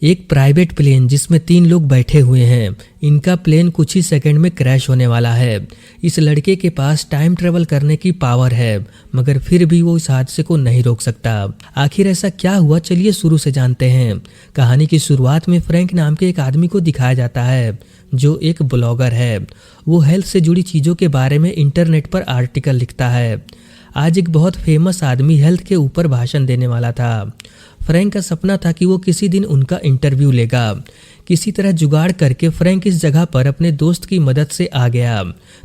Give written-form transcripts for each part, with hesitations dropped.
एक private plane जिसमें 3 लोग बैठे हुए हैं। इनका प्लेन कुछ ही सेकंड में क्रैश होने वाला है। इस लड़के के पास टाइम ट्रेवल करने की पावर है, मगर फिर भी वो इस हादसे को नहीं रोक सकता। आखिर ऐसा क्या हुआ, चलिए शुरू से जानते हैं। कहानी की शुरुआत में फ्रैंक नाम के एक आदमी को दिखाया जाता है जो एक ब्लॉगर है। वो हेल्थ से जुड़ी चीज़ों के बारे में इंटरनेट पर आर्टिकल लिखता है। आज एक बहुत फेमस आदमी हेल्थ के ऊपर भाषण देने वाला था। फ्रैंक का सपना था कि वो किसी दिन उनका इंटरव्यू लेगा। किसी तरह जुगाड़ करके फ्रैंक इस जगह पर अपने दोस्त की मदद से आ गया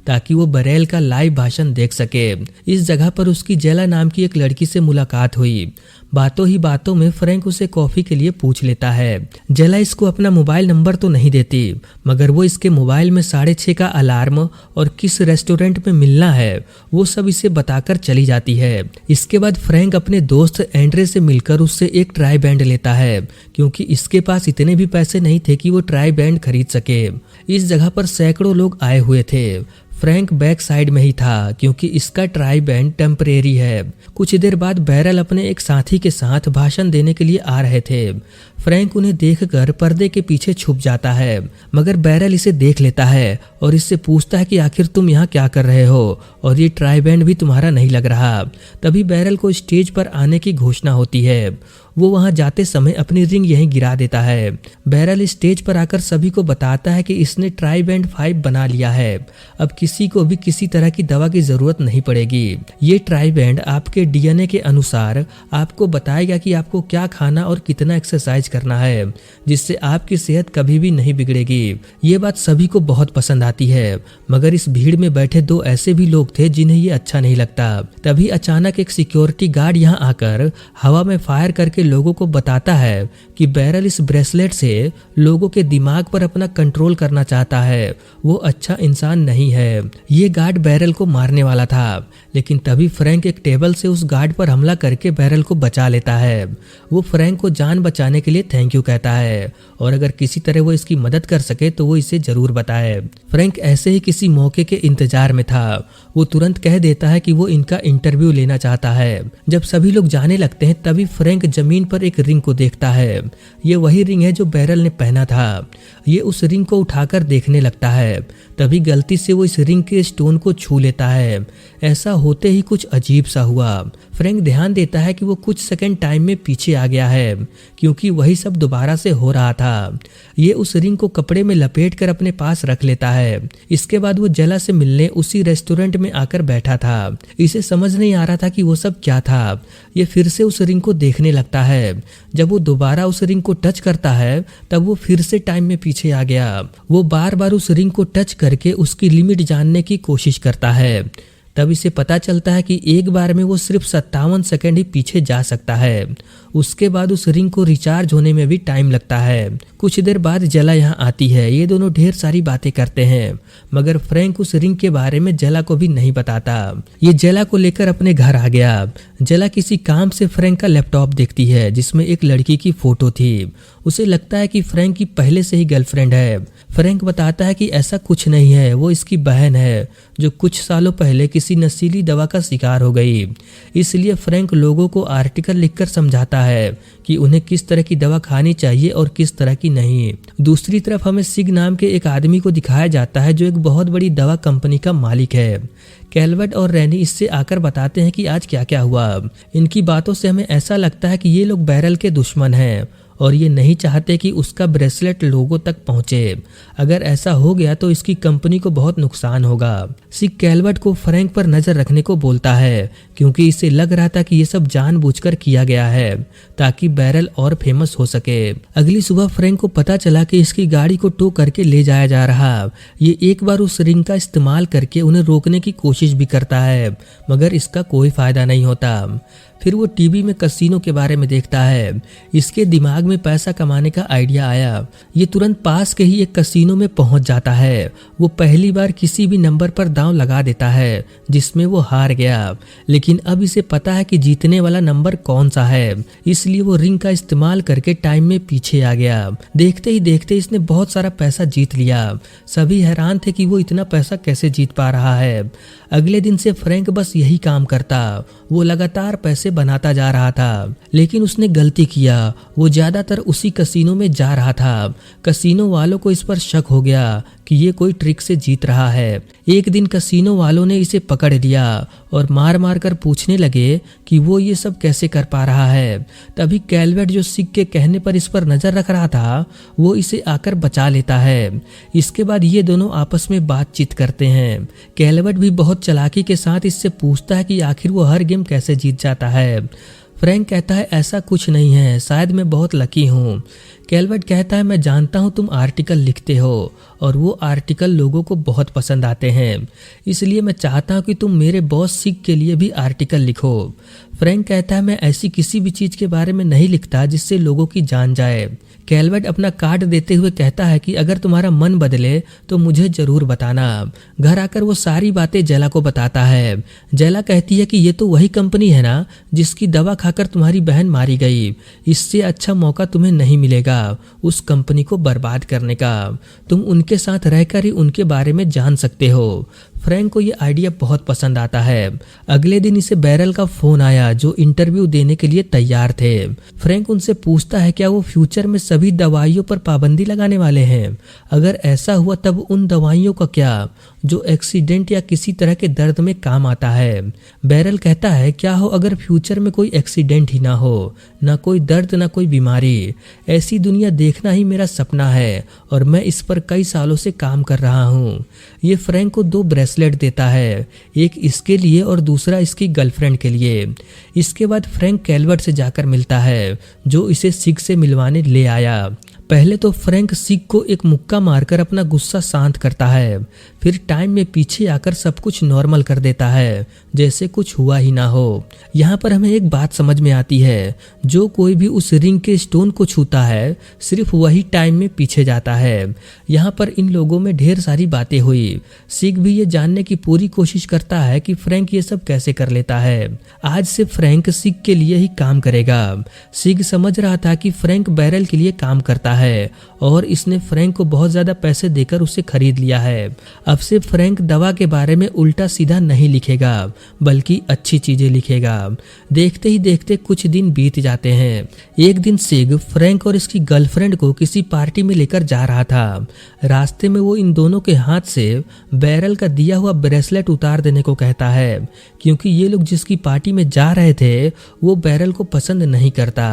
ताकि वो बरेल का लाइव भाषण देख सके। इस जगह पर उसकी जेला नाम की एक लड़की से मुलाकात हुई। बातों ही बातों में फ्रैंक उसे कॉफी के लिए पूछ लेता है। जेला इसको अपना मोबाइल नंबर तो नहीं देती, मगर वो इसके मोबाइल में 6:30 का अलार्म और किस रेस्टोरेंट में मिलना है वो सब इसे बताकर चली जाती है। इसके बाद फ्रैंक अपने दोस्त एंड्रे से मिलकर उससे एक ट्राई बैंड लेता है, क्योंकि इसके पास इतने भी पैसे नहीं थे कि वो ट्राई बैंड खरीद सके। इस जगह पर सैकड़ों लोग आए हुए थे। फ्रैंक बैक साइड में ही था, क्योंकि इसका ट्राई बैंड टेम्परेरी है। कुछ देर बाद बैरल अपने एक साथी के साथ भाषण देने के लिए आ रहे थे। फ्रैंक उन्हें देखकर पर्दे के पीछे छुप जाता है, मगर बैरल इसे देख लेता है और इससे पूछता है कि आखिर तुम यहाँ क्या कर रहे हो और ये ट्राई बैंड भी तुम्हारा नहीं लग रहा। तभी बैरल को स्टेज पर आने की घोषणा होती है। वो वहां जाते समय अपनी रिंग यहीं गिरा देता है। बैरल स्टेज पर आकर सभी को बताता है कि इसने ट्राई बैंड 5 बना लिया है। अब किसी को भी किसी तरह की दवा की जरूरत नहीं पड़ेगी। ये ट्राई बैंड आपके डीएनए के अनुसार आपको बताएगा कि आपको क्या खाना और कितना एक्सरसाइज करना है, जिससे आपकी सेहत कभी भी नहीं बिगड़ेगी। ये बात सभी को बहुत पसंद आती है, मगर इस भीड़ में बैठे 2 ऐसे भी लोग थे जिन्हें ये अच्छा नहीं लगता। तभी अचानक एक सिक्योरिटी गार्ड यहाँ आकर हवा में फायर करके लोगों को बताता है कि बैरल इस ब्रेसलेट से लोगों के दिमाग पर अपना कंट्रोल करना चाहता है। वो अच्छा इंसान नहीं है। ये गार्ड बैरल को मारने वाला था, लेकिन तभी फ्रैंक एक टेबल से उस गार्ड पर हमला करके बैरल को बचा लेता है। वो फ्रैंक को जान बचाने के लिए थैंक यू कहता है और अगर किसी तरह वो इसकी मदद कर सके तो वो इसे जरूर बताए। फ्रैंक ऐसे ही किसी मौके के इंतजार में था। वो तुरंत कह देता है कि वो इनका इंटरव्यू लेना चाहता है। जब सभी लोग जाने लगते हैं तभी फ्रैंक जमीन पर एक रिंग को देखता है। ये वही रिंग है जो बैरल ने पहना था। ये उस रिंग को उठाकर देखने लगता है। तभी गलती से वो इस रिंग के स्टोन को छू लेता है। ऐसा होते ही कुछ अजीब सा हुआ। फ्रैंक ध्यान देता है कि वो कुछ सेकंड टाइम में पीछे आ गया है, क्योंकि वही सब दोबारा से हो रहा था। ये उस रिंग को कपड़े में लपेटकर अपने पास रख लेता है। इसके बाद वो जेला से मिलने उसी रेस्टोरेंट में आकर बैठा था। इसे समझ नहीं आ रहा था कि वो सब क्या था। ये फिर से उस रिंग को देखने लगता है। जब वो दोबारा उस रिंग को टच करता है तब वो फिर से टाइम में पीछे आ गया। वो बार बार उस रिंग को टच करके उसकी लिमिट जानने की कोशिश करता है। तब इसे पता चलता है कि एक बार में वो सिर्फ 57 सेकंड ही पीछे जा सकता है। उसके बाद उस रिंग को रिचार्ज होने में भी टाइम लगता है। कुछ देर बाद जेला यहाँ आती है। ये दोनों ढेर सारी बातें करते हैं, मगर फ्रैंक उस रिंग के बारे में जेला को भी नहीं बताता। ये जेला को लेकर अपने घर आ गया। जेला किसी काम से फ्रैंक का लैपटॉप देखती है जिसमें एक लड़की की फोटो थी। उसे लगता है कि फ्रैंक की पहले से ही गर्लफ्रेंड है। फ्रैंक बताता है कि ऐसा कुछ नहीं है, वो इसकी बहन है जो कुछ सालों पहले किसी नशीली दवा का शिकार हो गई। इसलिए फ्रैंक लोगों को आर्टिकल लिखकर समझाता है कि उन्हें किस तरह की दवा खानी चाहिए और किस तरह की नहीं। दूसरी तरफ हमें सिग नाम के एक आदमी को दिखाया जाता है जो एक बहुत बड़ी दवा कंपनी का मालिक है। कैल्वर्ट और रैनी इससे आकर बताते हैं कि आज क्या क्या हुआ। इनकी बातों से हमें ऐसा लगता है कि ये लोग बैरल के दुश्मन हैं और ये नहीं चाहते कि उसका ब्रेसलेट लोगों तक पहुंचे। अगर ऐसा हो गया तो इसकी कंपनी को बहुत नुकसान होगा। सिग कैल्वर्ट को फ्रैंक पर नजर रखने को बोलता है, क्योंकि इसे लग रहा था कि ये सब जानबूझकर किया गया है ताकि बैरल और फेमस हो सके। अगली सुबह फ्रैंक को पता चला कि इसकी गाड़ी को टो करके ले जाया जा रहा। ये एक बार उस रिंग का इस्तेमाल करके उन्हें रोकने की कोशिश भी करता है, मगर इसका कोई फायदा नहीं होता। फिर वो टीवी में कसिनो के बारे में देखता है। इसके दिमाग में पैसा कमाने का आइडिया आया। ये तुरंत पास के ही एक कसिनो में पहुंच जाता है। वो पहली बार किसी भी नंबर पर दांव लगा देता है जिसमें वो हार गया, लेकिन अब इसे पता है कि जीतने वाला नंबर कौन सा है। इसलिए वो रिंग का इस्तेमाल करके टाइम में पीछे आ गया। देखते ही देखते इसने बहुत सारा पैसा जीत लिया। सभी हैरान थे कि वो इतना पैसा कैसे जीत पा रहा है। अगले दिन से फ्रैंक बस यही काम करता। वो लगातार पैसे से बनाता जा रहा था, लेकिन उसने गलती किया। वो ज्यादातर उसी कसीनो में जा रहा था। कसीनो वालों को इस पर शक हो गया कि ये कोई ट्रिक से जीत रहा है। एक दिन कसीनो वालों ने इसे पकड़ लिया और मार मार कर पूछने लगे कि वो ये सब कैसे कर पा रहा है। तभी कैलवेट, जो सिग के कहने पर इस पर नजर रख रहा था, वो इसे आकर बचा लेता है। इसके बाद ये दोनों आपस में बातचीत करते हैं। कैलवेट भी बहुत चालाकी के साथ इससे पूछता है कि आखिर वो हर गेम कैसे जीत जाता है। फ्रैंक कहता है ऐसा कुछ नहीं है, शायद मैं बहुत लकी हूँ। कैलवेट कहता है मैं जानता हूँ तुम आर्टिकल लिखते हो और वो आर्टिकल लोगों को बहुत पसंद आते हैं, इसलिए मैं चाहता हूँ कि तुम मेरे बॉस सिग के लिए भी आर्टिकल लिखो। फ्रैंक कहता है मैं ऐसी किसी भी चीज के बारे में नहीं लिखता जिससे लोगों की जान जाए। कैलवेट अपना कार्ड देते हुए कहता है कि अगर तुम्हारा मन बदले तो मुझे जरूर बताना। घर आकर वो सारी बातें जेला को बताता है। जेला कहती है कि ये तो वही कंपनी है ना जिसकी दवा खाकर तुम्हारी बहन मारी गई। इससे अच्छा मौका तुम्हें नहीं मिलेगा उस कंपनी को बर्बाद करने का। तुम उनके साथ रहकर ही उनके बारे में जान सकते हो। फ्रैंक को ये आइडिया बहुत पसंद आता है। अगले दिन इसे बैरल का फोन आया जो इंटरव्यू देने के लिए तैयार थे। फ्रैंक उनसे पूछता है क्या वो फ्यूचर में सभी दवाइयों पर पाबंदी लगाने वाले हैं। अगर ऐसा हुआ तब उन दवाइयों का क्या जो एक्सीडेंट या किसी तरह के दर्द में काम आता है। बैरल कहता है क्या हो अगर फ्यूचर में कोई एक्सीडेंट ही ना हो, ना कोई दर्द, ना कोई बीमारी। ऐसी दुनिया देखना ही मेरा सपना है और मैं इस पर कई सालों से काम कर रहा हूँ। ये फ्रैंक को 2 ब्रेसलेट देता है, एक इसके लिए और दूसरा इसकी गर्लफ्रेंड के लिए। इसके बाद फ्रैंक कैलवर्ट से जाकर मिलता है जो इसे सिग से मिलवाने ले आया। पहले तो फ्रैंक सिग को एक मुक्का मारकर अपना गुस्सा शांत करता है, फिर टाइम में पीछे आकर सब कुछ नॉर्मल कर देता है जैसे कुछ हुआ ही ना हो। यहाँ पर हमें एक बात समझ में आती है, जो कोई भी उस रिंग के स्टोन को छूता है सिर्फ वही टाइम में पीछे जाता है। यहाँ पर इन लोगों में ढेर सारी बातें हुई। सिग भी ये जानने की पूरी कोशिश करता है कि फ्रैंक ये सब कैसे कर लेता है। आज से फ्रैंक सिग के लिए ही काम करेगा। सिग समझ रहा था कि फ्रैंक बैरल के लिए काम करता है और इसने फ्रैंक को बहुत ज्यादा पैसे देकर उसे खरीद लिया है। अब से फ्रैंक दवा के बारे में उल्टा सीधा नहीं लिखेगा बल्कि अच्छी चीजें लिखेगा। देखते ही देखते कुछ दिन बीत जाते हैं। एक दिन सिग फ्रैंक और इसकी गर्लफ्रेंड को किसी पार्टी में लेकर जा रहा था। रास्ते में वो इन दोनों के हाथ से बैरल का दिया हुआ ब्रेसलेट उतार देने को कहता है, क्योंकि ये लोग जिसकी पार्टी में जा रहे थे वो बैरल को पसंद नहीं करता।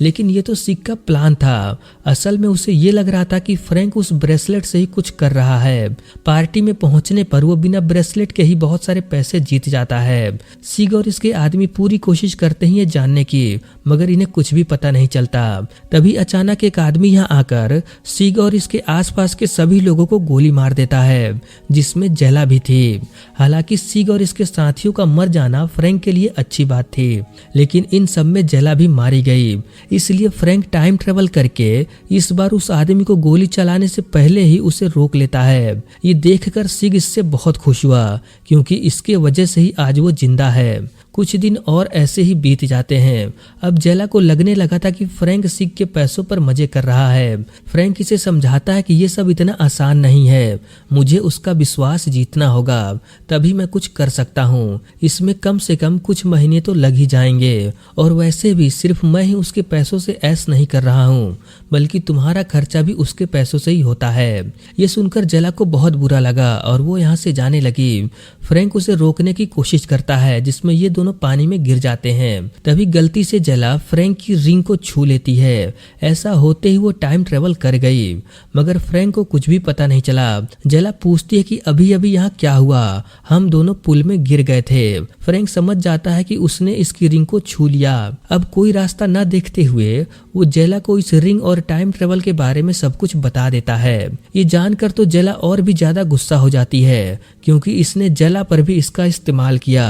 लेकिन ये तो सिग का प्लान था। असल में उसे ये लग रहा था कि फ्रैंक उस ब्रेसलेट से ही कुछ कर रहा है। पार्टी में पहुंचने पर वो बिना ब्रेसलेट के ही बहुत सारे पैसे जीत जाता है। सिग और इसके आदमी पूरी कोशिश करते हैं ये जानने की, मगर इन्हें कुछ भी पता नहीं चलता। तभी अचानक एक आदमी यहाँ आकर सिग और इसके आसपास के सभी लोगों को गोली मार देता है, जिसमें जेला भी थी। हालांकि सिग और इसके साथियों का मर जाना फ्रैंक के लिए अच्छी बात थी, लेकिन इन सब में जेला भी मारी गई। इसलिए फ्रैंक टाइम ट्रेवल करके इस बार उस आदमी को गोली चलाने से पहले ही उसे रोक लेता है। ये देखकर सिग इससे बहुत खुश हुआ, क्योंकि इसके वजह से ही आज वो जिंदा है। कुछ दिन और ऐसे ही बीत जाते हैं। अब जेला को लगने लगा था कि फ्रैंक सिग के पैसों पर मजे कर रहा है। फ्रैंक इसे समझाता है कि ये सब इतना आसान नहीं है, मुझे उसका विश्वास जीतना होगा, तभी मैं कुछ कर सकता हूँ। इसमें कम से कम कुछ महीने तो लग ही जाएंगे, और वैसे भी सिर्फ मैं ही उसके पैसों से ऐश नहीं कर रहा हूँ, बल्कि तुम्हारा खर्चा भी उसके पैसों से ही होता है। ये सुनकर जेला को बहुत बुरा लगा और वो यहाँ से जाने लगी। फ्रैंक उसे रोकने की कोशिश करता है, जिसमें ये दोनों पानी में गिर जाते हैं। तभी गलती से जेला फ्रैंक की रिंग को छू लेती है। ऐसा होते ही वो टाइम ट्रेवल कर गई, मगर फ्रैंक को कुछ भी पता नहीं चला। जेला पूछती है कि अभी अभी यहाँ क्या हुआ, हम दोनों पुल में गिर गए थे। फ्रैंक समझ जाता है कि उसने इसकी रिंग को छू लिया। अब कोई रास्ता न देखते हुए वो जेला को इस रिंग और टाइम ट्रेवल के बारे में सब कुछ बता देता है। ये जानकर तो जेला और भी ज्यादा गुस्सा हो जाती है, क्योंकि इसने जेला पर भी इसका इस्तेमाल किया।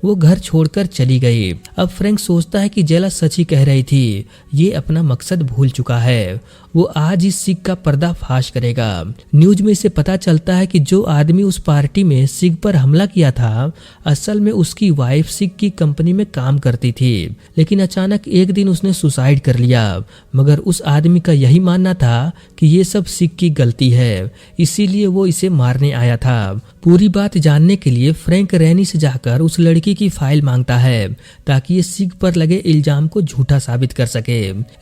वो घर छोड़कर चली गई। अब फ्रैंक सोचता है कि जेला सच ही कह रही थी, ये अपना मकसद भूल चुका है वो आज इस सिग का पर्दाफाश करेगा। न्यूज में इसे पता चलता है कि जो आदमी उस पार्टी में सिग पर हमला किया था असल में उसकी वाइफ सिग की कंपनी में काम करती थी, लेकिन अचानक एक दिन उसने सुसाइड कर लिया। मगर उस आदमी का यही मानना था कि ये सब सिग की गलती है, इसीलिए वो इसे मारने आया था। पूरी बात जानने के लिए फ्रैंक रैनी से जाकर उस लड़की की फाइल मांगता है ताकि ये सिग पर लगे इल्जाम को झूठा साबित कर सके।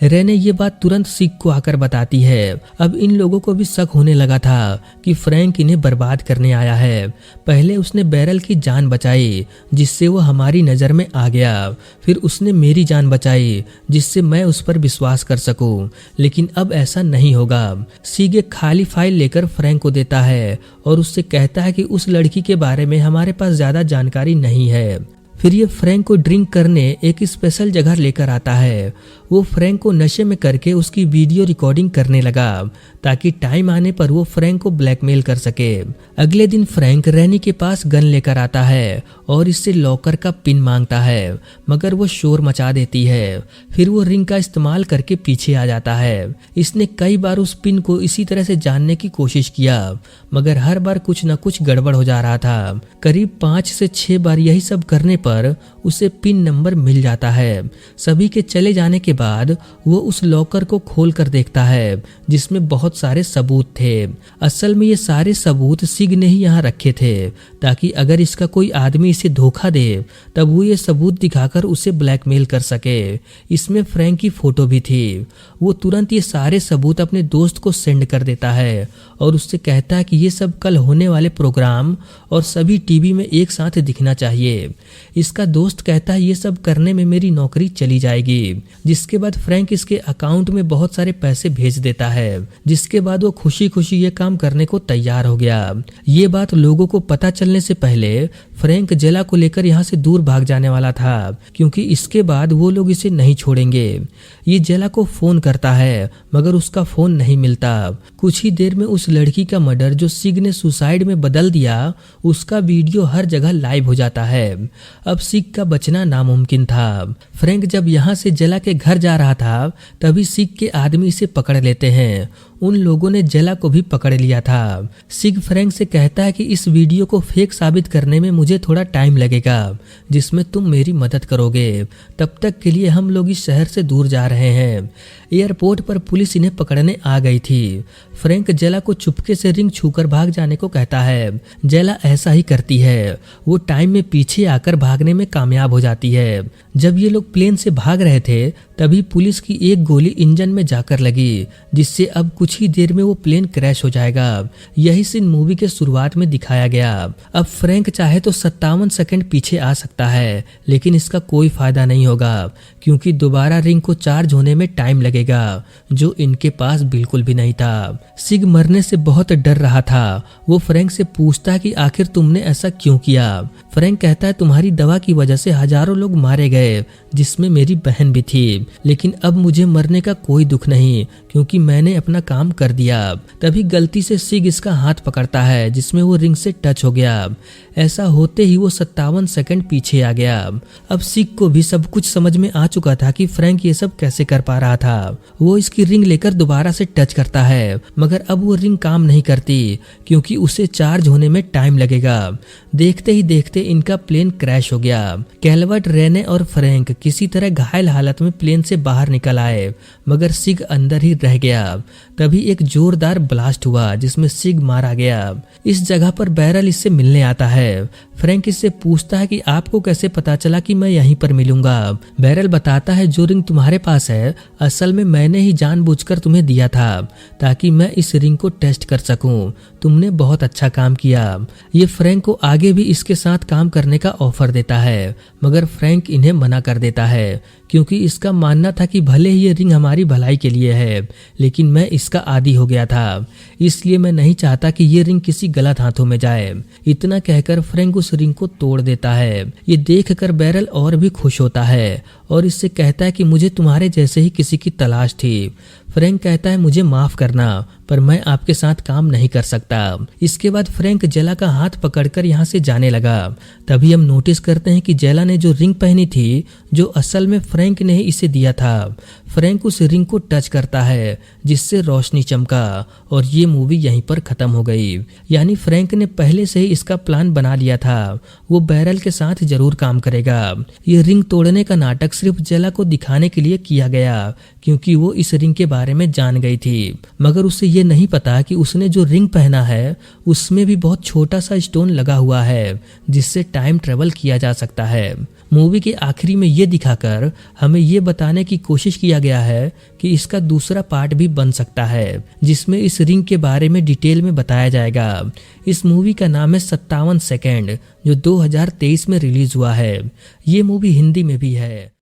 रैने ये बात तुरंत सिग को आकर बताती है। अब इन लोगों को भी शक होने लगा था कि फ्रैंक इन्हें बर्बाद करने आया है। पहले उसने बैरल की जान बचाई जिससे वो हमारी नजर में आ गया, फिर उसने मेरी जान बचाई जिससे मैं उस पर विश्वास कर सकूं, लेकिन अब ऐसा नहीं होगा। सिग एक खाली फाइल लेकर फ्रैंक को देता है और उससे कहता है कि उस लड़की के बारे में हमारे पास ज्यादा जानकारी नहीं है। फिर ये फ्रैंक को ड्रिंक करने एक स्पेशल जगह लेकर आता है। वो फ्रैंक को नशे में करके उसकी वीडियो रिकॉर्डिंग करने लगा ताकि टाइम आने पर वो फ्रैंक को ब्लैकमेल कर सके। अगले दिन फ्रैंक रैनी के पास गन लेकर आता है और इससे लॉकर का पिन मांगता है, मगर वो शोर मचा देती है। फिर वो रिंग का इस्तेमाल करके पीछे आ जाता है। इसने कई बार उस पिन को इसी तरह से जानने की कोशिश किया, मगर हर बार कुछ न कुछ गड़बड़ हो जा रहा था। करीब 5 से 6 बार यही सब करने पर उसे पिन नंबर मिल जाता है। सभी के चले जाने के बाद वो उस लॉकर को खोल कर देखता है जिसमें बहुत सारे सबूत थे। असल में ये सारे सबूत सिग ने ही यहाँ रखे थे ताकि अगर इसका कोई आदमी इसे धोखा दे तब वो ये सबूत दिखाकर उसे ब्लैकमेल कर सके। इसमें फ्रैंक की फोटो भी थी। वो तुरंत ये सारे सबूत अपने दोस्त को सेंड कर देता है और उससे कहता है कि ये सब कल होने वाले प्रोग्राम और सभी टीवी में एक साथ दिखना चाहिए। इसका दोस्त कहता है ये सब करने में मेरी नौकरी चली जाएगी। जिसके बाद फ्रैंक इसके अकाउंट में बहुत सारे पैसे भेज देता है, जिसके बाद वो खुशी खुशी ये काम करने को तैयार हो गया। ये बात लोगों को पता चलने से पहले फ्रैंक जेला को लेकर यहाँ से दूर भाग जाने वाला था, क्योंकि इसके बाद वो लोग इसे नहीं छोड़ेंगे। ये जेला को फोन करता है मगर उसका फोन नहीं मिलता। कुछ ही देर में उस लड़की का मर्डर जो सिग ने सुसाइड में बदल दिया उसका वीडियो हर जगह लाइव हो जाता है। अब सिग का बचना नामुमकिन था। फ्रैंक जब यहाँ से जेला के घर जा रहा था तभी सिग के आदमी इसे पकड़ लेते हैं। उन लोगों ने जेला को भी पकड़ लिया था। सिग फ्रैंक से कहता है कि इस वीडियो को फेक साबित करने में मुझे थोड़ा टाइम लगेगा जिसमें तुम मेरी मदद करोगे। तब तक के लिए हम लोग इस शहर से दूर जा रहे हैं। एयरपोर्ट पर पुलिस इन्हें पकड़ने आ गई थी। फ्रैंक जेला को चुपके से रिंग छूकर भाग जाने को कहता है। जेला ऐसा ही करती है। वो टाइम में पीछे आकर भागने में कामयाब हो जाती है। जब ये लोग प्लेन से भाग रहे थे तभी पुलिस की एक गोली इंजन में जाकर लगी, जिससे अब कुछ ही देर में वो प्लेन क्रैश हो जाएगा। यही सीन मूवी के शुरुआत में दिखाया गया। अब फ्रैंक चाहे तो 57 सेकंड पीछे आ सकता है, लेकिन इसका कोई फायदा नहीं होगा क्योंकि दोबारा रिंग को चार्ज होने में टाइम लगेगा, जो इनके पास बिल्कुल भी नहीं था। सिग मरने से बहुत डर रहा था। वो फ्रैंक से पूछता है कि आखिर तुमने ऐसा क्यों किया। फ्रैंक कहता है तुम्हारी दवा की वजह से हजारों लोग मारे गए, जिसमें मेरी बहन भी थी, लेकिन अब मुझे मरने का कोई दुख नहीं क्योंकि मैंने अपना काम कर दिया। तभी गलती से सिग इसका हाथ पकड़ता है जिसमें वो रिंग से टच हो गया। ऐसा होते ही वो 57 सेकंड पीछे आ गया। अब सिग को भी सब कुछ समझ में आ चुका था कि फ्रैंक ये सब कैसे कर पा रहा था। वो इसकी रिंग लेकर दोबारा से टच करता है, मगर अब वो रिंग काम नहीं करती क्योंकि उसे चार्ज होने में टाइम लगेगा। देखते ही देखते इनका प्लेन क्रैश हो गया। कैल्वर्ट, रेने और फ्रैंक किसी तरह घायल हालत में प्लेन से बाहर निकल आए, मगर सिग अंदर ही रह गया। तभी एक जोरदार ब्लास्ट हुआ जिसमें सिग मारा गया। इस जगह पर बैरल इससे मिलने आता है। फ्रैंक इससे पूछता है कि आपको कैसे पता चला कि मैं यहीं पर मिलूंगा। बैरल बताता है जो रिंग तुम्हारे पास है असल में मैंने ही जानबूझकर तुम्हें दिया था ताकि मैं इस रिंग को टेस्ट कर सकूं। तुमने बहुत अच्छा काम किया। ये फ्रैंक को आगे भी इसके साथ काम करने का ऑफर देता है, मगर फ्रैंक इन्हें मना कर देता है क्योंकि इसका मानना था कि भले ही ये रिंग हमारी भलाई के लिए है, लेकिन मैं इसका आदी हो गया था, इसलिए मैं नहीं चाहता कि ये रिंग किसी गलत हाथों में जाए। इतना कहकर फ्रैंक उस रिंग को तोड़ देता है। ये देखकर बैरल और भी खुश होता है और इससे कहता है कि मुझे तुम्हारे जैसे ही किसी की तलाश थी। फ्रैंक कहता है मुझे माफ करना, पर मैं आपके साथ काम नहीं कर सकता। इसके बाद फ्रैंक जेला का हाथ पकड़कर यहाँ से जाने लगा। तभी हम नोटिस करते हैं कि जेला ने जो रिंग पहनी थी, जो असल में फ्रैंक ने ही इसे दिया था। फ्रैंक उस रिंग को टच करता है जिससे रोशनी चमका और ये मूवी यहीं पर खत्म हो गई। यानी फ्रैंक ने पहले से ही इसका प्लान बना लिया था, वो बैरल के साथ जरूर काम करेगा। ये रिंग तोड़ने का नाटक सिर्फ जेला को दिखाने के लिए किया गया, क्योंकि वो इस रिंग के बारे में जान गई थी। मगर उसे ये नहीं पता कि उसने जो रिंग पहना है उसमें भी बहुत छोटा सा स्टोन लगा हुआ है जिससे टाइम ट्रेवल किया जा सकता है। मूवी के आखिरी में ये दिखाकर हमें ये बताने की कोशिश किया गया है कि इसका दूसरा पार्ट भी बन सकता है, जिसमें इस रिंग के बारे में डिटेल में बताया जाएगा। इस मूवी का नाम है 57 सेकंड, जो 2023 में रिलीज हुआ है। ये मूवी हिंदी में भी है।